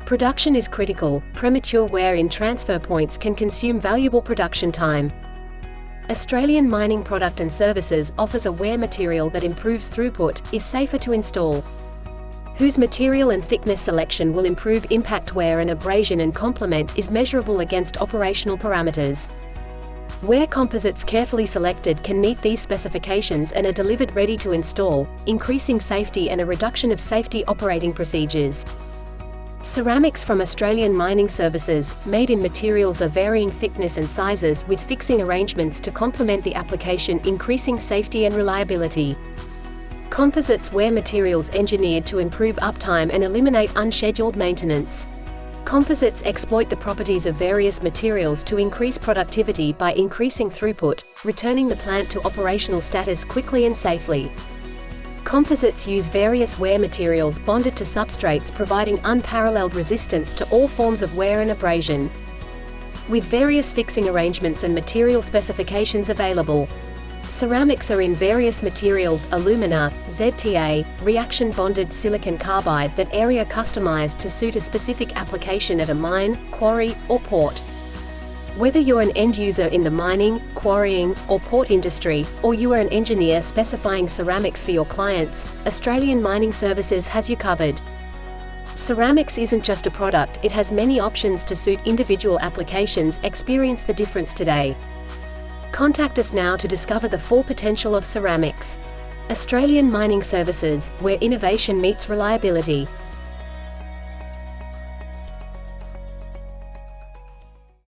Production is critical. Premature wear in transfer points can consume valuable production time. Australian Mining Product and Services offers a wear material that improves throughput, is safer to install, whose material and thickness selection will improve impact wear and abrasion and complement is measurable against operational parameters. Wear composites carefully selected can meet these specifications and are delivered ready to install, increasing safety and a reduction of safety operating procedures. Ceramics from Australian Mining Services, made in materials of varying thickness and sizes with fixing arrangements to complement the application, increasing safety and reliability. Composites wear materials engineered to improve uptime and eliminate unscheduled maintenance. Composites exploit the properties of various materials to increase productivity by increasing throughput, returning the plant to operational status quickly and safely. Composites use various wear materials bonded to substrates, providing unparalleled resistance to all forms of wear and abrasion. With various fixing arrangements and material specifications available. Ceramics are in various materials: alumina, ZTA, reaction bonded silicon carbide, that area customized to suit a specific application at a mine, quarry, or port. Whether you're an end user in the mining, quarrying, or port industry, or you are an engineer specifying ceramics for your clients, Australian Mining Services has you covered. Ceramics isn't just a product, it has many options to suit individual applications. Experience the difference today. Contact us now to discover the full potential of ceramics. Australian Mining Services, where innovation meets reliability.